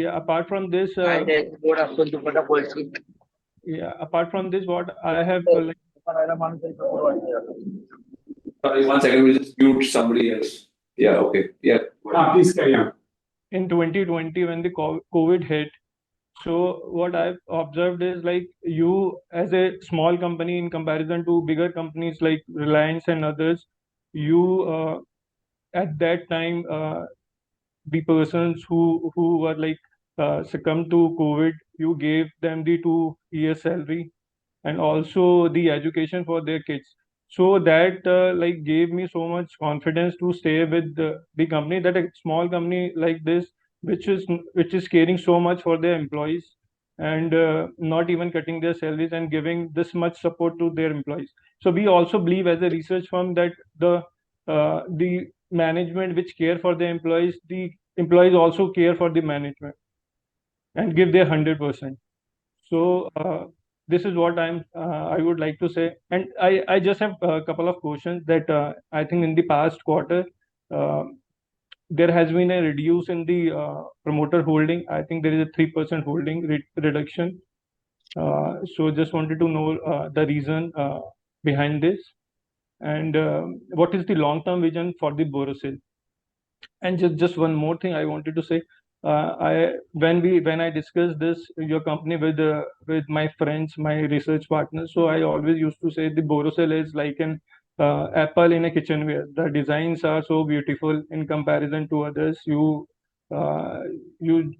apart from this, apart from this, what I have like. Sorry, 1 second. We'll just mute somebody else. Yeah. Okay. Yeah. Please carry on. In 2020, when the COVID hit, so what I've observed is, like, you as a small company in comparison to bigger companies like Reliance and others, you at that time the persons who were like succumbed to COVID, you gave them the 2 years salary and also the education for their kids. So that like gave me so much confidence to stay with the company, that a small company like this, which is caring so much for their employees and not even cutting their salaries and giving this much support to their employees. So we also believe as a research firm that the management which care for the employees also care for the management and give their 100%. So this is what I would like to say. And I just have a couple of questions that I think in the past quarter, uh, there has been a reduce in the promoter holding. I think there is a 3% holding reduction. So just wanted to know the reason behind this, and what is the long-term vision for the Borosil? And just one more thing I wanted to say. When I discussed this your company with my friends, my research partners, so I always used to say the Borosil is like an apple in a kitchenware. The designs are so beautiful in comparison to others. Uh, you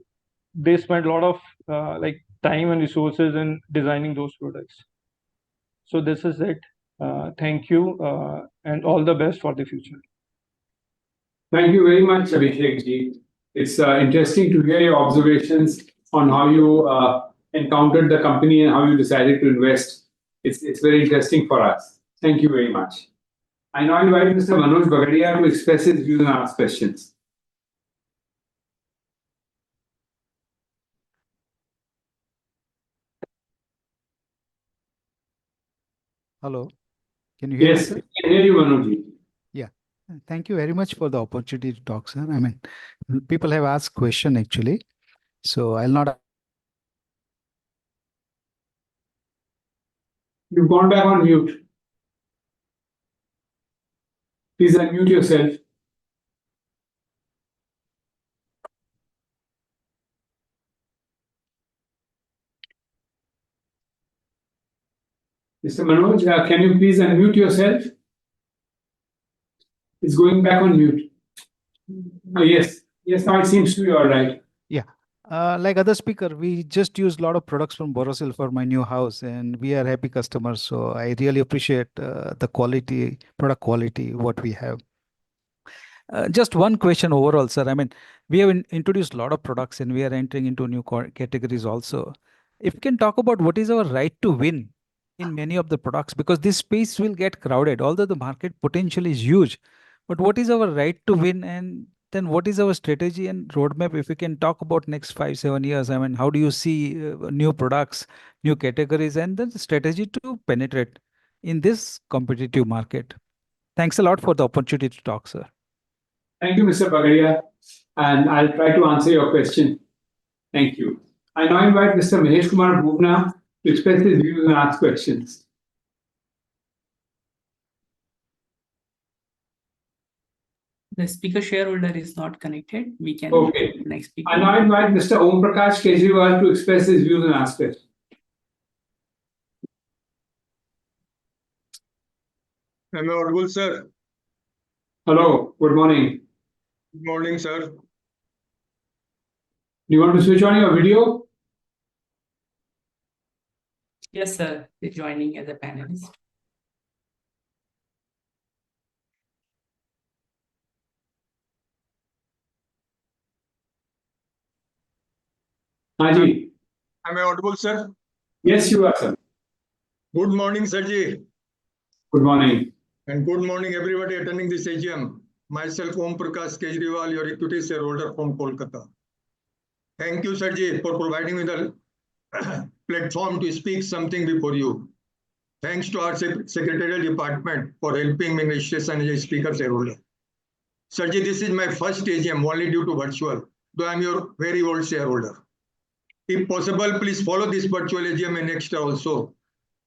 they spend a lot of like time and resources in designing those products. So this is it. Thank you and all the best for the future. Thank you very much, Abhishek ji. It's interesting to hear your observations on how you encountered the company and how you decided to invest. It's very interesting for us. Thank you very much. I now invite Mr. Manoj Bagadia to express his views and ask questions. Hello, can you hear me, Yes, sir? we can hear you, Manoj ji. Yeah, thank you very much for the opportunity to talk, sir. I mean, people have asked question actually, so I'll not. You've gone back on mute. Please unmute yourself. Mr. Manoj, can you please unmute yourself? It's going back on mute. Yes, yes, now it seems to be all right. Yeah, like other speaker, we just use a lot of products from Borosil for my new house, and we are happy customers. So I really appreciate the quality, product quality, what we have. Just one question overall, sir. I mean, we have introduced a lot of products and we are entering into new categories also. If we can talk about what is our right to win in many of the products, because this space will get crowded, although the market potential is huge. But what is our right to win, and then what is our strategy and roadmap? If we can talk about next 5-7 years, I mean, how do you see new products, new categories, and then the strategy to penetrate in this competitive market? Thanks a lot for the opportunity to talk, sir. Thank you, Mr. Bagadia, and I'll try to answer your question. Thank you. I now invite Mr. Mahesh Kumar Bhuvna to express his views and ask questions. The speaker shareholder is not connected. We can Okay. move to next speaker. I now invite Mr. Om Prakash Kejriwal to express his views and ask questions. Am I audible, sir? Hello, good morning. Good morning, sir. Do you want to switch on your video? Yes, sir. He's joining as a panelist. Haji. Am I audible, sir? Yes, you are, sir. Good morning, sir ji. Good morning. And good morning, everybody attending this AGM. Myself, Om Prakash Kejriwal, your equity shareholder from Kolkata. Thank you, sir ji, for providing me the platform to speak something before you. Thanks to our secretarial department for helping me in registration as a speaker shareholder. Sir ji, this is my first AGM only due to virtual, though I am your very old shareholder. If possible, please follow this virtual AGM in next year also,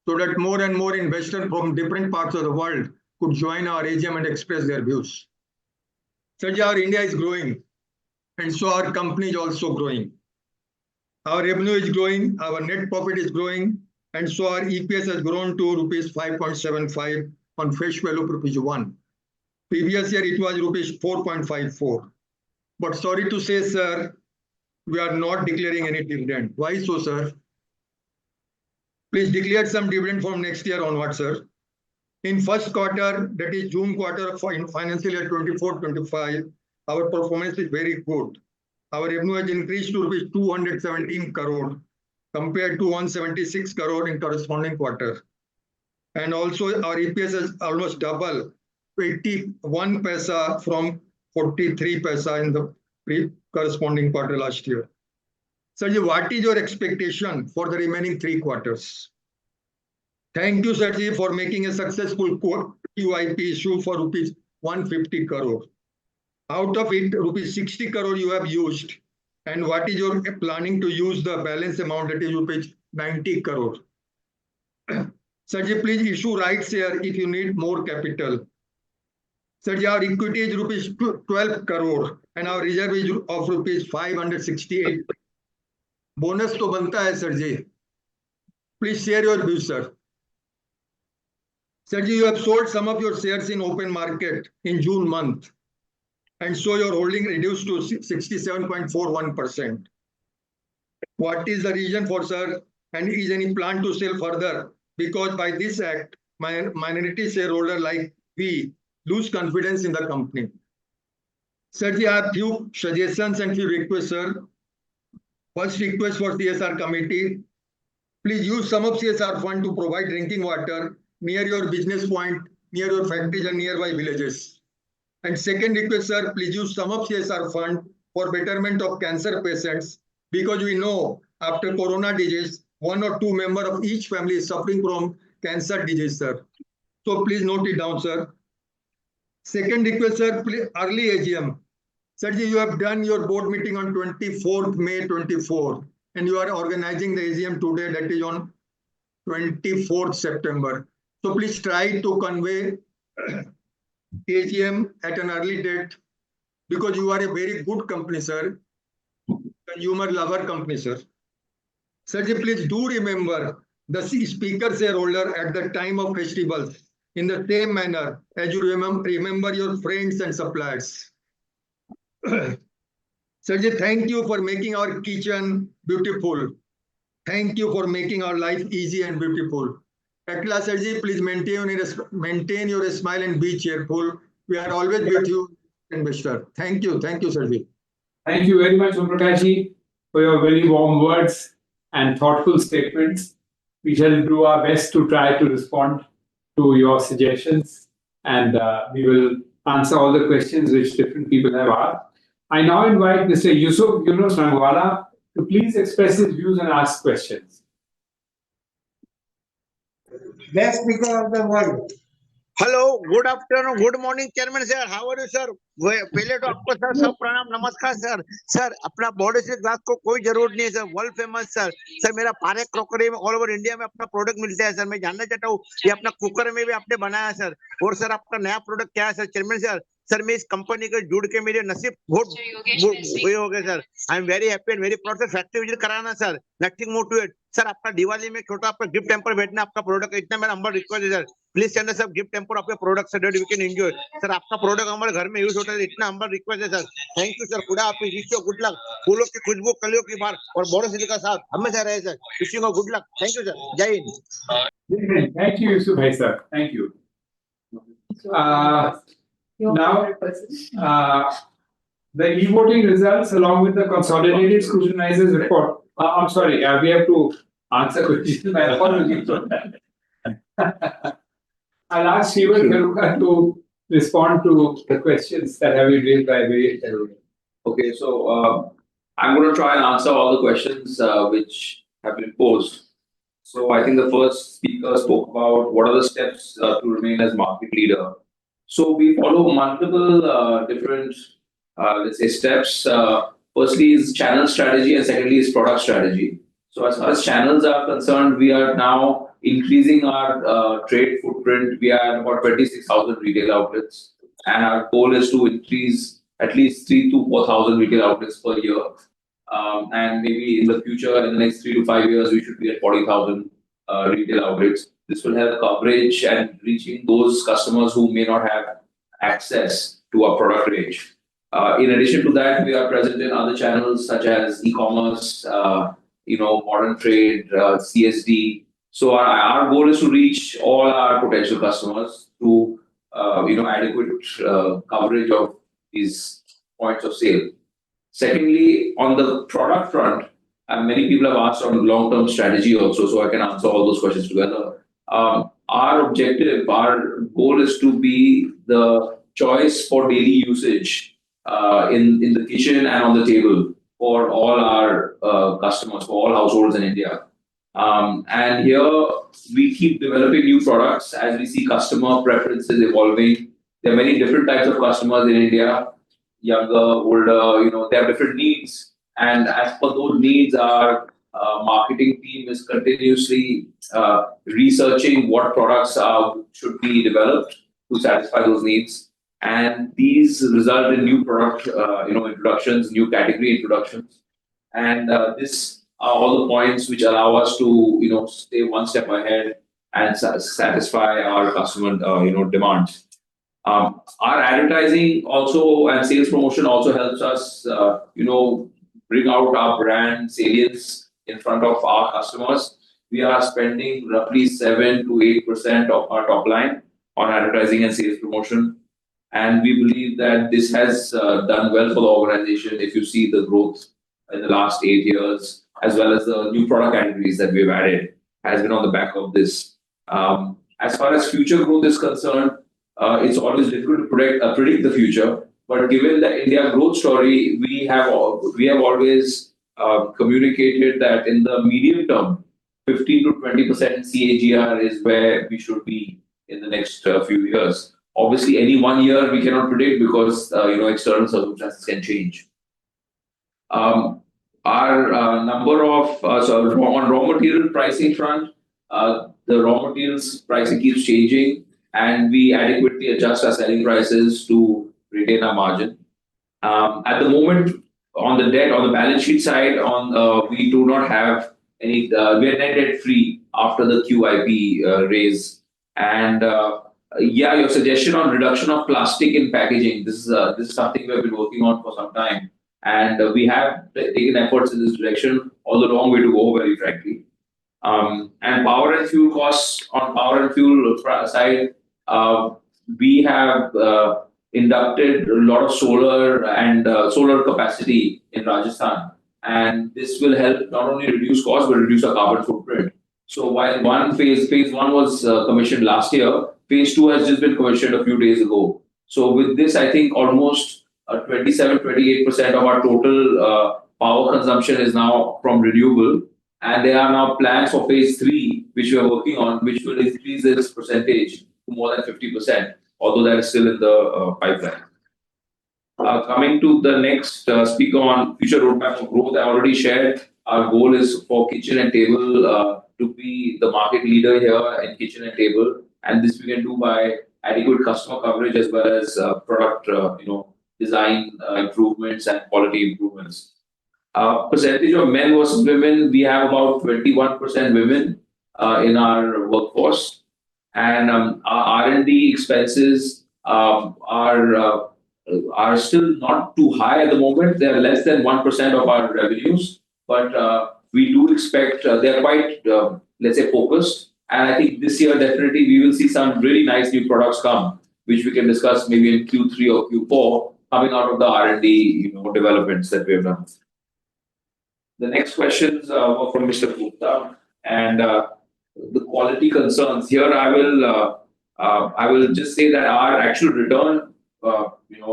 so that more and more investors from different parts of the world could join our AGM and express their views. Sir, our India is growing, and so our company is also growing. Our revenue is growing, our net profit is growing, and so our EPS has grown to rupees 5.75 on face value of rupees 1. Previous year it was rupees 4.54. But sorry to say, sir, we are not declaring any dividend. Why so, sir? Please declare some dividend from next year onward, sir. In first quarter, that is June quarter for in financial year 24-25, our performance is very good. Our revenue has increased to rupees 217 crore compared to 176 crore in corresponding quarter. And also our EPS has almost doubled, 81 paisa from 43 paisa in the corresponding quarter last year. Sirji, what is your expectation for the remaining 3 quarters? Thank you, Sirji, for making a successful QIP issue for rupees 150 crore. Out of it, rupees 60 crore you have used. And what is your planning to use the balance amount, that is rupees 90 crore? Sirji, please issue rights share if you need more capital. Sirji, our equity is rupees 12 crore and our reserve is of rupees 568. Bonus to banta hai, Sirji. Please share your views, sir. Sirji, you have sold some of your shares in open market in June month, and so your holding reduced to 67.41%. What is the reason for, sir? And is any plan to sell further? Because by this act, minority shareholder like we lose confidence in the company. Sirji, I have few suggestions and few requests, sir. First request for CSR committee, please use some of CSR fund to provide drinking water near your business point, near your factories and nearby villages. And second request, sir, please use some of CSR fund for betterment of cancer patients, because we know after corona disease, 1 or 2 members of each family is suffering from cancer disease, sir. So please note it down, sir. Second request, sir, please, early AGM. Sirji, you have done your board meeting on 24th May 24, and you are organizing the AGM today, that is on 24th September. So please try to convey AGM at an early date, because you are a very good company, sir. Consumer lover company, sir. Sirji, please do remember the speaker shareholder at the time of festivals in the same manner as you remember your friends and suppliers. Sirji, thank you for making our kitchen beautiful. Thank you for making our life easy and beautiful. Akla Sirji, please maintain your smile and be cheerful. We are always with you, investor. Thank you, Sirji. Thank you very much, Prakash, for your very warm words and thoughtful statements. We shall do our best to try to respond to your suggestions, and we will answer all the questions which different people have asked. I now invite Mr. Yusuf Yunus Rangwala to please express his views and ask questions. Best speaker of the world. Hello, good afternoon, good morning, Chairman sir. How are you, sir? पहले तो आपको sir सब प्रणाम, नमस्कार sir. Sir अपना Borosil glass को कोई जरूरत नहीं है sir, world famous sir. Sir मेरा पारेख क्रॉकरी में ऑल ओवर इंडिया में अपना प्रोडक्ट मिलता है सर. मैं जानना चाहता हूँ ये अपना कुकर में भी आपने बनाया सर, और सर आपका नया प्रोडक्ट क्या है सर? चेयरमैन सर, सर मैं इस कंपनी के जुड़ के मेरे नसीब बहुत वही हो गए sir. I am very happy and very proud sir. Factory visit कराना sir, nothing more to it sir. आपका दिवाली में छोटा आपका गिफ्ट टेम्पर भेजना आपका प्रोडक्ट, इतना मेरा नंबर रिक्वेस्ट है सर. प्लीज सेंड सब गिफ्ट टेम्पर आपके product sir, we can enjoy sir. आपका प्रोडक्ट हमारे घर में यूज होता है, इतना नंबर रिक्वेस्ट है सर. Thank you sir. खुदा आप विश यू गुड लक. फूलों की खुशबू कलियों की बार और बोरोसिल का साथ हमेशा रहे sir. Wishing you good luck. Thank you sir. जय Hind. Thank you, Yusuf bhai sir. Thank you. Now, the e-voting results along with the consolidated scrutinizers report. I'm sorry, we have to answer questions. My apologies for that. I'll ask Shiva Kharuka to respond to the questions that have been raised by various shareholders. Okay, so I'm going to try and answer all the questions which have been posed. So I think the first speaker spoke about what are the steps to remain as market leader. So we follow multiple different, let's say, steps. Firstly is channel strategy and secondly is product strategy. So as far as channels are concerned, we are now increasing our trade footprint. We are about 26,000 retail outlets, and our goal is to increase at least 3,000 to 4,000 retail outlets per year. And maybe in the future, in the next 3 to 5 years, we should be at 40,000 retail outlets. This will help coverage and reaching those customers who may not have access to our product range. In addition to that, we are present in other channels such as e-commerce, modern trade, CSD. So our goal is to reach all our potential customers through adequate coverage of these points of sale. Secondly, on the product front, many people have asked on long-term strategy also, so I can answer all those questions together. Our objective, our goal is to be the choice for daily usage in the kitchen and on the table for all our customers, for all households in India. And here we keep developing new products as we see customer preferences evolving. There are many different types of customers in India, younger, older, they have different needs. And as per those needs, our marketing team is continuously researching what products should be developed to satisfy those needs. And these result in new product, introductions, new category introductions. And this are all the points which allow us to, stay one step ahead and satisfy our customer, demands. Our advertising also and sales promotion also helps us, bring out our brand salience in front of our customers. We are spending roughly 7 to 8% of our top line on advertising and sales promotion. And we believe that this has done well for the organization. If you see the growth in the last 8 years, as well as the new product categories that we've added, has been on the back of this. As far as future growth is concerned, it's always difficult to predict the future. But given the India growth story, we have always communicated that in the medium term, 15 to 20% CAGR is where we should be in the next few years. Obviously, any 1 year we cannot predict because external circumstances can change. Our number of on raw material pricing front, the raw materials pricing keeps changing, and we adequately adjust our selling prices to retain our margin. At the moment, on the balance sheet side, we do not have any. We are net debt free after the QIP raise. And your suggestion on reduction of plastic in packaging. This is something we have been working on for some time, and we have taken efforts in this direction. Although long way to go, very frankly. And power and fuel costs on power and fuel side. We have inducted a lot of solar and solar capacity in Rajasthan, and this will help not only reduce costs but reduce our carbon footprint. So while phase one was commissioned last year, phase 2 has just been commissioned a few days ago. So with this, I think almost 27-28% of our total power consumption is now from renewable. And there are now plans for phase 3, which we are working on, which will increase this percentage to more than 50%, although that is still in the pipeline. Coming to the next speaker on future roadmap for growth, I already shared our goal is for kitchen and table to be the market leader here in kitchen and table. And this we can do by adequate customer coverage as well as product design improvements and quality improvements. Percentage of men versus women, we have about 21% women in our workforce. And our R&D expenses are still not too high at the moment. They are less than 1% of our revenues, but we do expect they are quite, let's say, focused. And I think this year definitely we will see some really nice new products come, which we can discuss maybe in Q3 or Q4, coming out of the R&D developments that we have done. The next questions were from Mr. Gupta, and the quality concerns. Here I will just say that our actual return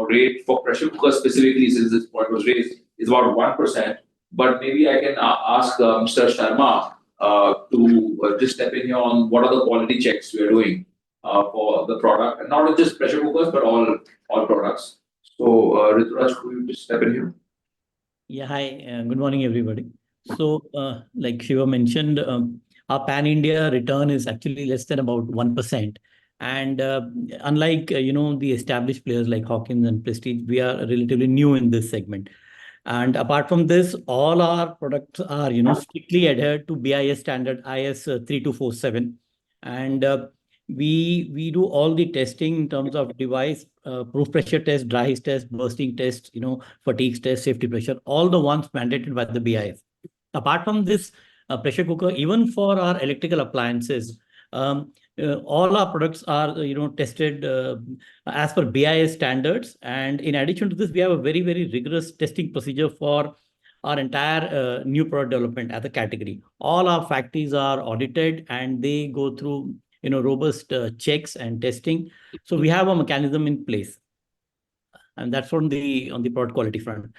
rate for pressure cookers specifically, since this point was raised, is about 1%. But maybe I can ask Mr. Sharma to just step in here on what are the quality checks we are doing for the product, and not just pressure cookers but all products. So Rituraj, could you just step in here? Yeah, hi. Good morning, everybody. So, like Shiva mentioned, our pan-India return is actually less than about 1%. And unlike, the established players like Hawkins and Prestige, we are relatively new in this segment. And apart from this, all our products are, strictly adhered to BIS standard IS 3247. And we do all the testing in terms of device, proof pressure test, dry ice test, bursting test, fatigue test, safety pressure, all the ones mandated by the BIS. Apart from this, pressure cooker, even for our electrical appliances. All our products are, tested as per BIS standards. And in addition to this, we have a very, very rigorous testing procedure for our entire new product development as a category. All our factories are audited and they go through, robust checks and testing. So we have a mechanism in place. And that's on the product quality front.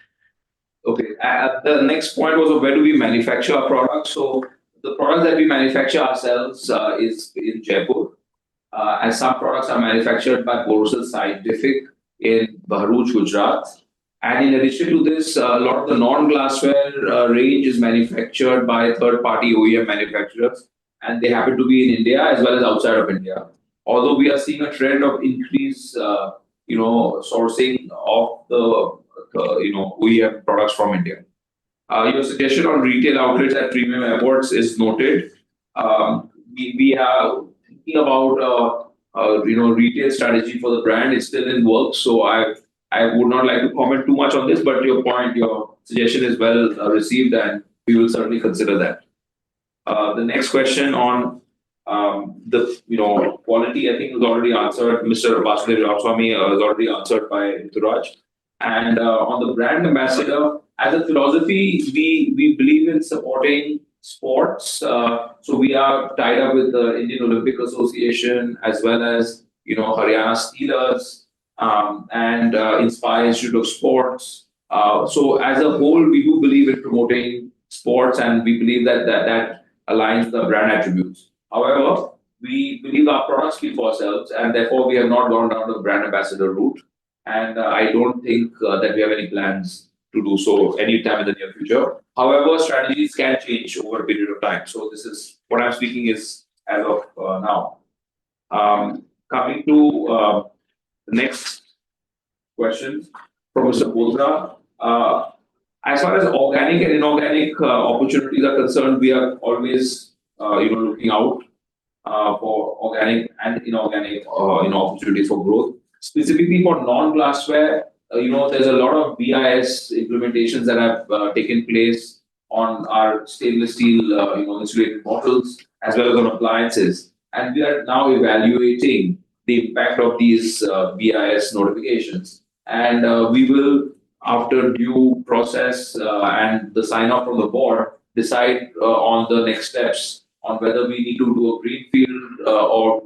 Okay, the next point was where do we manufacture our products? So the products that we manufacture ourselves is in Jaipur, and some products are manufactured by Borosil Scientific in Bharuch, Gujarat. And in addition to this, a lot of the non-glassware range is manufactured by third-party OEM manufacturers, and they happen to be in India as well as outside of India. Although we are seeing a trend of increased, sourcing of the OEM products from India. Your suggestion on retail outlets at premium airports is noted. We are thinking about retail strategy for the brand. It's still in work, so I would not like to comment too much on this. But your suggestion is well received, and we will certainly consider that. The next question on the quality, I think was already answered. Mr. Vasudev Ramaswamy has already answered by Rituraj. And on the brand ambassador, as a philosophy, we believe in supporting sports. So we are tied up with the Indian Olympic Association as well as Haryana Steelers and Inspire Institute of Sports. So as a whole, we do believe in promoting sports, and we believe that aligns the brand attributes. However, we believe our products speak for ourselves, and therefore we have not gone down the brand ambassador route. And I don't think that we have any plans to do so anytime in the near future. However, strategies can change over a period of time. So this is what I'm speaking is as of now. Coming to the next question from Mr. Botra. As far as organic and inorganic opportunities are concerned, we are always looking out for organic and inorganic opportunities for growth. Specifically for non-glassware, there's a lot of BIS implementations that have taken place on our stainless steel, insulated bottles as well as on appliances, and we are now evaluating the impact of these BIS notifications, and we will, after due process and the sign off from the board, decide on the next steps on whether we need to do a greenfield or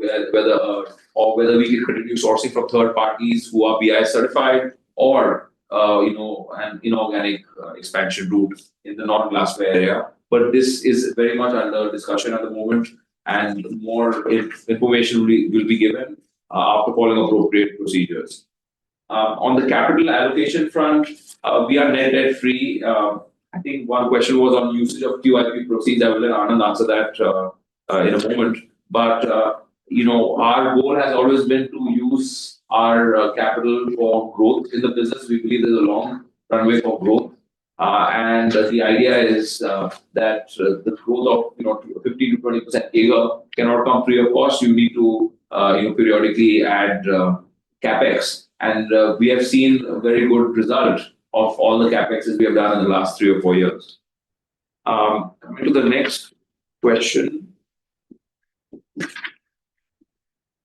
whether we can continue sourcing from third parties who are BIS certified, or an inorganic expansion route in the non-glassware area. But this is very much under discussion at the moment, and more information will be given after following appropriate procedures. On the capital allocation front, we are net debt free. I think one question was on usage of QIP proceeds. I will let Anand answer that in a moment. But our goal has always been to use our capital for growth in the business. We believe there's a long runway for growth, and the idea is that the growth of 15 to 20% CAGR cannot come free of cost. You need to periodically add capex, and we have seen a very good result of all the capexes we have done in the last 3 or 4 years. Coming to the next question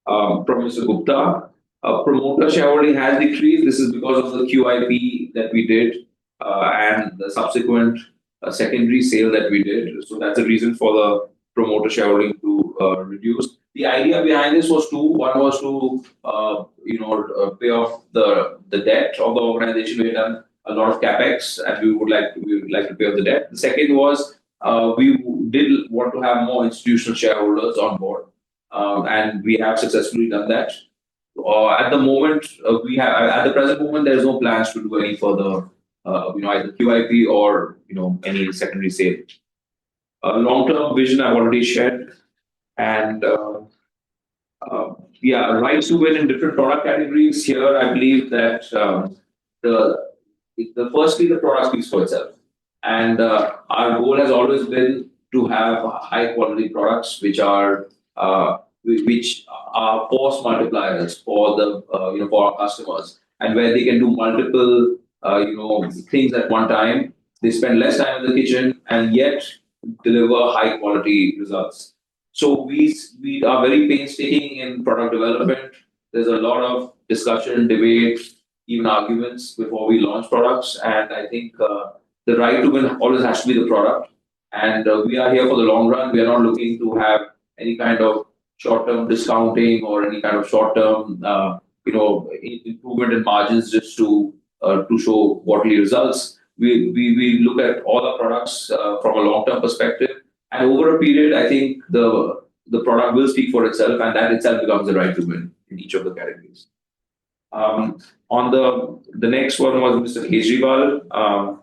from Mr. Gupta. Promoter shareholding has decreased. This is because of the QIP that we did and the subsequent secondary sale that we did. So that's the reason for the promoter shareholding to reduce. The idea behind this was two. One was to pay off the debt of the organization. We had done a lot of capex, and we would like to pay off the debt. The second was we did want to have more institutional shareholders on board, and we have successfully done that. At the moment, at the present moment, there is no plans to do any further, either QIP or any secondary sale. Long-term vision I've already shared, and rights to win in different product categories. Here, I believe that firstly the product speaks for itself, and our goal has always been to have high-quality products which are force multipliers for for our customers, and where they can do multiple things at one time. They spend less time in the kitchen, and yet deliver high quality results. So we are very painstaking in product development. There's a lot of discussion, debate, even arguments before we launch products. And I think the right to win always has to be the product. And we are here for the long run. We are not looking to have any kind of short-term discounting or any kind of short-term, improvement in margins just to show quarterly results. We look at all our products from a long-term perspective, and over a period, I think the product will speak for itself, and that itself becomes the right to win in each of the categories. On the next one was Mr. Kejriwal.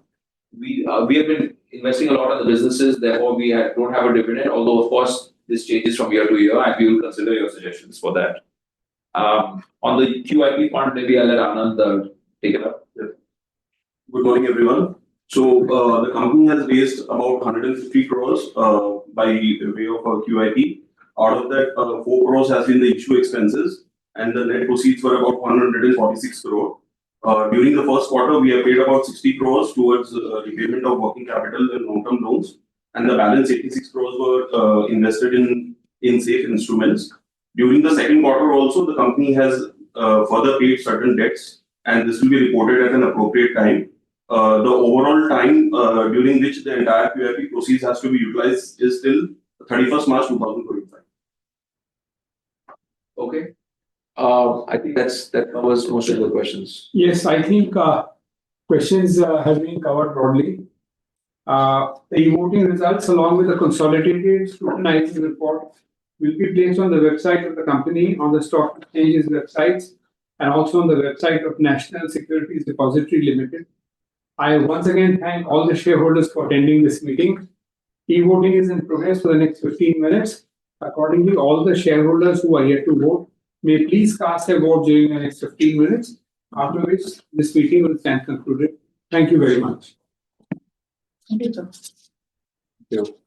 We have been investing a lot in the businesses, therefore we don't have a dividend, although of course this changes from year to year, and we will consider your suggestions for that. On the QIP fund, maybe I'll let Anand take it up. Good morning, everyone. So the company has raised about 150 crores by way of a QIP. Out of that, 4 crores has been the issue expenses, and the net proceeds were about 146 crore. During the first quarter, we have paid about 60 crores towards repayment of working capital and long-term loans, and the balance 86 crores were invested in safe instruments. During the second quarter also, the company has further paid certain debts, and this will be reported at an appropriate time. The overall time during which the entire QIP proceeds has to be utilized is till 31st March 2025. Okay. I think that covers most of the questions. Yes, I think questions have been covered broadly. The voting results along with the consolidated scrutinizing report will be placed on the website of the company, on the stock exchanges websites, and also on the website of National Securities Depository Limited. I once again thank all the shareholders for attending this meeting. E-voting is in progress for the next 15 minutes. Accordingly, all the shareholders who are yet to vote may please cast their vote during the next 15 minutes, after which this meeting will stand concluded. Thank you very much. Thank you, sir. Thank you.